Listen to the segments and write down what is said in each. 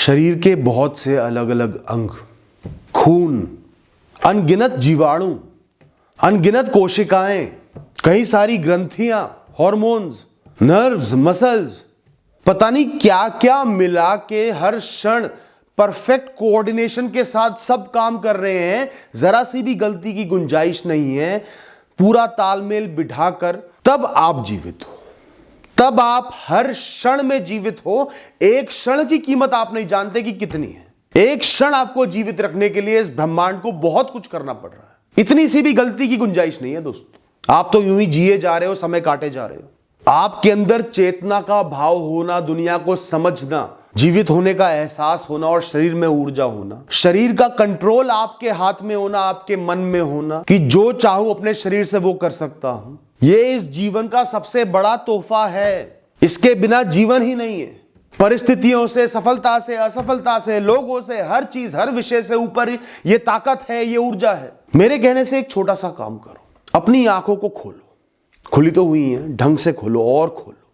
शरीर के बहुत से अलग अलग अंग, खून, अनगिनत जीवाणु, अनगिनत कोशिकाएं, कई सारी ग्रंथियां, हार्मोन्स, नर्व्स, मसल्स, पता नहीं क्या क्या मिला के हर क्षण परफेक्ट कोऑर्डिनेशन के साथ सब काम कर रहे हैं। जरा सी भी गलती की गुंजाइश नहीं है। पूरा तालमेल बिठाकर तब आप जीवित हो, तब आप हर क्षण में जीवित हो। एक क्षण की कीमत आप नहीं जानते कि कितनी है। एक क्षण आपको जीवित रखने के लिए इस ब्रह्मांड को बहुत कुछ करना पड़ रहा है। इतनी सी भी गलती की गुंजाइश नहीं है दोस्तों। आप तो यूं ही जिए जा रहे हो, समय काटे जा रहे हो। आपके अंदर चेतना का भाव होना, दुनिया को समझना, जीवित होने का एहसास होना और शरीर में ऊर्जा होना, शरीर का कंट्रोल आपके हाथ में होना, आपके मन में होना कि जो चाहूं अपने शरीर से वो कर सकता हूं, ये इस जीवन का सबसे बड़ा तोहफा है। इसके बिना जीवन ही नहीं है। परिस्थितियों से, सफलता से, असफलता से, लोगों से, हर चीज, हर विषय से ऊपर ये ताकत है, ये ऊर्जा है। मेरे कहने से एक छोटा सा काम करो, अपनी आंखों को खोलो। खुली तो हुई हैं, ढंग से खोलो और खोलो।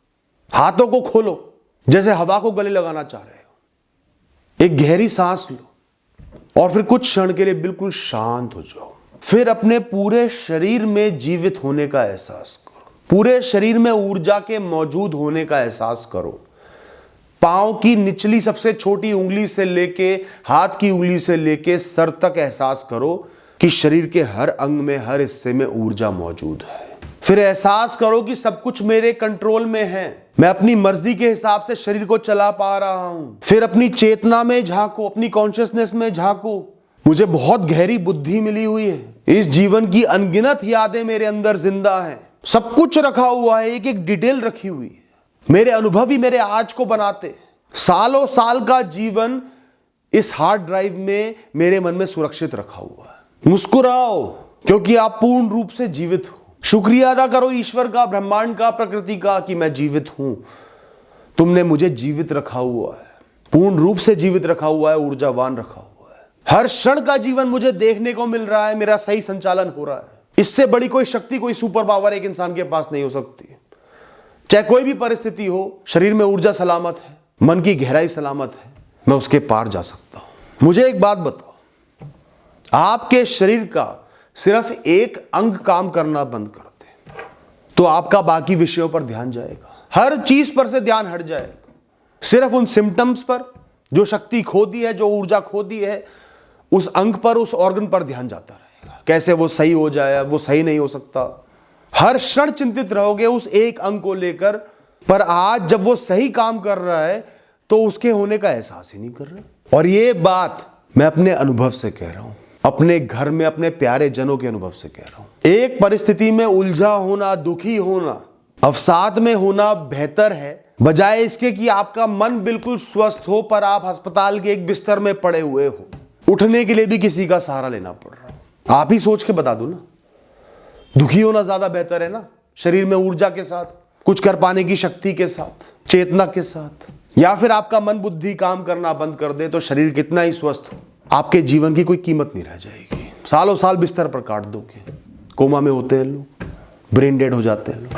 हाथों को खोलो जैसे हवा को गले लगाना चाह रहे हो। एक गहरी सांस लो और फिर कुछ क्षण के लिए बिल्कुल शांत हो जाओ। फिर अपने पूरे शरीर में जीवित होने का एहसास करो। पूरे शरीर में ऊर्जा के मौजूद होने का एहसास करो। पांव की निचली सबसे छोटी उंगली से लेके हाथ की उंगली से लेके सर तक एहसास करो कि शरीर के हर अंग में, हर हिस्से में ऊर्जा मौजूद है। फिर एहसास करो कि सब कुछ मेरे कंट्रोल में है। मैं अपनी मर्जी के हिसाब से शरीर को चला पा रहा हूं। फिर अपनी चेतना में झांको, अपनी कॉन्शियसनेस में झांको। मुझे बहुत गहरी बुद्धि मिली हुई है। इस जीवन की अनगिनत यादें मेरे अंदर जिंदा हैं। सब कुछ रखा हुआ है, एक एक डिटेल रखी हुई है। मेरे अनुभव ही मेरे आज को बनाते। सालों साल का जीवन इस हार्ड ड्राइव में मेरे मन में सुरक्षित रखा हुआ है। मुस्कुराओ क्योंकि आप पूर्ण रूप से जीवित हो। शुक्रिया अदा करो ईश्वर का, ब्रह्मांड का, प्रकृति का कि मैं जीवित हूं। तुमने मुझे जीवित रखा हुआ है, पूर्ण रूप से जीवित रखा हुआ है, ऊर्जावान रखा हुआ है। हर क्षण का जीवन मुझे देखने को मिल रहा है, मेरा सही संचालन हो रहा है। इससे बड़ी कोई शक्ति, कोई सुपर पावर एक इंसान के पास नहीं हो सकती। चाहे कोई भी परिस्थिति हो, शरीर में ऊर्जा सलामत है, मन की गहराई सलामत है, मैं उसके पार जा सकता हूं। मुझे एक बात बताओ, आपके शरीर का सिर्फ एक अंग काम करना बंद कर दे तो आपका बाकी विषयों पर ध्यान जाएगा। हर चीज पर से ध्यान हट जाएगा। सिर्फ उन सिम्टम्स पर, जो शक्ति खो दी है, जो ऊर्जा खो दी है, उस अंग पर, उस ऑर्गन पर ध्यान जाता रहेगा। कैसे वो सही हो जाए, वो सही नहीं हो सकता। हर क्षण चिंतित रहोगे उस एक अंग को लेकर। पर आज जब वो सही काम कर रहा है तो उसके होने का एहसास ही नहीं कर रहे। और ये बात मैं अपने अनुभव से कह रहा हूं, अपने घर में अपने प्यारे जनों के अनुभव से कह रहा हूं। एक परिस्थिति में उलझा होना, दुखी होना, अवसाद में होना बेहतर है, बजाय इसके कि आपका मन बिल्कुल स्वस्थ हो पर आप अस्पताल के एक बिस्तर में पड़े हुए हो। उठने के लिए भी किसी का सहारा लेना पड़ रहा है। आप ही सोच के बता दो ना, दुखी होना ज्यादा बेहतर है ना, शरीर में ऊर्जा के साथ, कुछ कर पाने की शक्ति के साथ, चेतना के साथ। या फिर आपका मन बुद्धि काम करना बंद कर दे तो शरीर कितना ही स्वस्थ हो, आपके जीवन की कोई कीमत नहीं रह जाएगी। सालों साल बिस्तर पर काट दोगे। कोमा में होते हैं लोग, ब्रेन डेड हो जाते हैं लोग।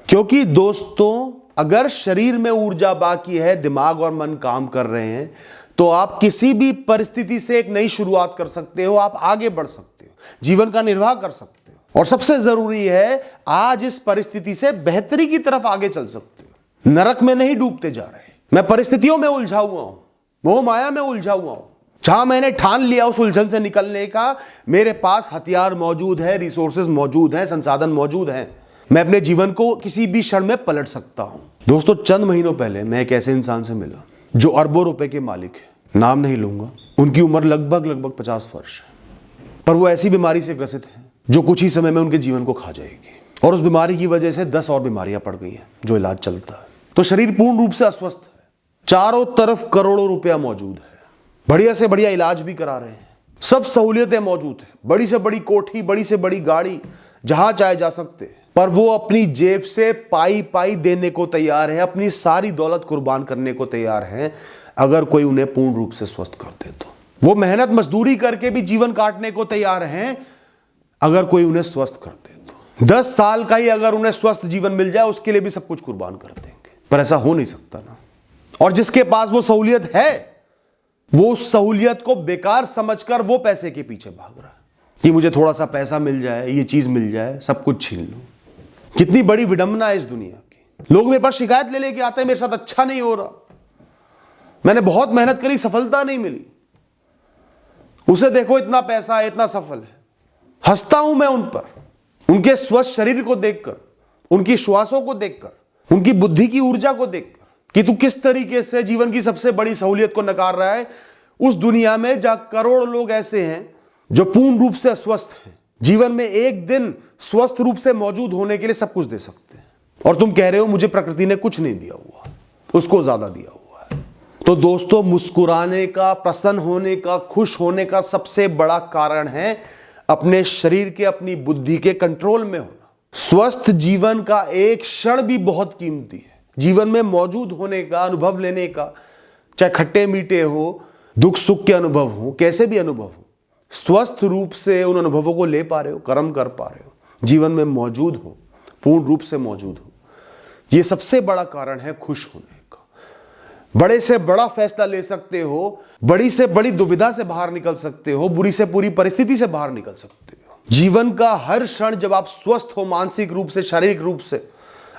क्योंकि दोस्तों, अगर शरीर में ऊर्जा बाकी है, दिमाग और मन काम कर रहे हैं, तो आप किसी भी परिस्थिति से एक नई शुरुआत कर सकते हो। आप आगे बढ़ सकते हो, जीवन का निर्वाह कर सकते हो। और सबसे जरूरी है, आज इस परिस्थिति से बेहतरी की तरफ आगे चल सकते हो। नरक में नहीं डूबते जा रहे। मैं परिस्थितियों में उलझा हुआ हूं, मोह माया में उलझा हुआ हूं। जहां मैंने ठान लिया उस उलझन से निकलने का, मेरे पास हथियार मौजूद है, रिसोर्सेज मौजूद हैं, संसाधन मौजूद हैं। मैं अपने जीवन को किसी भी क्षण में पलट सकता हूं। दोस्तों, चंद महीनों पहले मैं एक ऐसे इंसान से मिला जो अरबों रुपए के मालिक है। नाम नहीं लूंगा। उनकी उम्र लगभग 50 वर्ष है, पर वो ऐसी बीमारी से ग्रसित है जो कुछ ही समय में उनके जीवन को खा जाएगी। और उस बीमारी की वजह से 10 और बीमारियां पड़ गई हैं जो इलाज चलता है। तो शरीर पूर्ण रूप से अस्वस्थ है। चारों तरफ करोड़ों रुपया मौजूद है, बढ़िया से बढ़िया इलाज भी करा रहे हैं, सब सहूलियतें मौजूद है, बड़ी से बड़ी कोठी, बड़ी से बड़ी गाड़ी, जहां चाहे जा सकते हैं। पर वो अपनी जेब से पाई पाई देने को तैयार है, अपनी सारी दौलत कुर्बान करने को तैयार है, अगर कोई उन्हें पूर्ण रूप से स्वस्थ कर दे तो। वो मेहनत मजदूरी करके भी जीवन काटने को तैयार हैं, अगर कोई उन्हें स्वस्थ कर दे तो। 10 साल का ही अगर उन्हें स्वस्थ जीवन मिल जाए, उसके लिए भी सब कुछ कुर्बान कर देंगे। पर ऐसा हो नहीं सकता ना। और जिसके पास वो सहूलियत है, वो उस सहूलियत को बेकार समझकर वो पैसे के पीछे भाग रहा है कि मुझे थोड़ा सा पैसा मिल जाए, ये चीज मिल जाए, सब कुछ छीन लो। कितनी बड़ी विडंबना है इस दुनिया की। लोग मेरे पास शिकायत ले लेके आते हैं, मेरे साथ अच्छा नहीं हो रहा, मैंने बहुत मेहनत करी, सफलता नहीं मिली, उसे देखो इतना पैसा है, इतना सफल है। हंसता हूं मैं उन पर, उनके स्वस्थ शरीर को देखकर, उनकी श्वासों को देखकर, उनकी बुद्धि की ऊर्जा को देखकर कि तू किस तरीके से जीवन की सबसे बड़ी सहूलियत को नकार रहा है उस दुनिया में जहां करोड़ लोग ऐसे हैं जो पूर्ण रूप से अस्वस्थ हैं, जीवन में एक दिन स्वस्थ रूप से मौजूद होने के लिए सब कुछ दे सकते हैं, और तुम कह रहे हो मुझे प्रकृति ने कुछ नहीं दिया हुआ, उसको ज्यादा दिया हुआ है। तो दोस्तों, मुस्कुराने का, प्रसन्न होने का, खुश होने का सबसे बड़ा कारण है अपने शरीर के, अपनी बुद्धि के कंट्रोल में होना। स्वस्थ जीवन का एक क्षण भी बहुत कीमती है। जीवन में मौजूद होने का, अनुभव लेने का, चाहे खट्टे मीठे हो, दुख सुख के अनुभव हो, कैसे भी अनुभव हो, स्वस्थ रूप से उन अनुभवों को ले पा रहे हो, कर्म कर पा रहे हो, जीवन में मौजूद हो, पूर्ण रूप से मौजूद हो, यह सबसे बड़ा कारण है खुश होने का। बड़े से बड़ा फैसला ले सकते हो, बड़ी से बड़ी दुविधा से बाहर निकल सकते हो, बुरी से बुरी परिस्थिति से बाहर निकल सकते हो। जीवन का हर क्षण जब आप स्वस्थ हो, मानसिक रूप से, शारीरिक रूप से,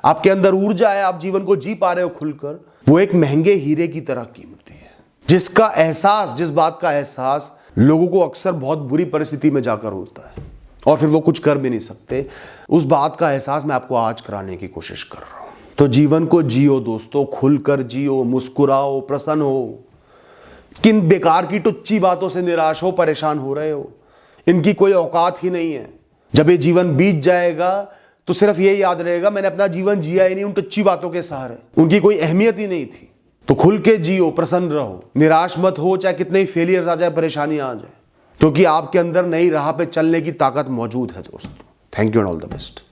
आपके अंदर ऊर्जा है, आप जीवन को जी पा रहे हो खुलकर, वो एक महंगे हीरे की तरह कीमती है, जिसका एहसास, जिस बात का एहसास लोगों को अक्सर बहुत बुरी परिस्थिति में जाकर होता है और फिर वो कुछ कर भी नहीं सकते, उस बात का एहसास मैं आपको आज कराने की कोशिश कर रहा हूं। तो जीवन को जियो दोस्तों, खुलकर जियो, मुस्कुराओ, प्रसन्न हो। किन बेकार की टुच्ची बातों से निराश हो, परेशान हो रहे हो, इनकी कोई औकात ही नहीं है। जब ये जीवन बीत जाएगा तो सिर्फ ये याद रहेगा मैंने अपना जीवन जिया ही नहीं, उन टुच्ची बातों के सहारे, उनकी कोई अहमियत ही नहीं थी। तो खुल के जियो, प्रसन्न रहो, निराश मत हो, चाहे कितने ही फेलियर्स आ जाए, परेशानी आ जाए, क्योंकि आपके अंदर नई राह पे चलने की ताकत मौजूद है दोस्तों। Thank you and all the best.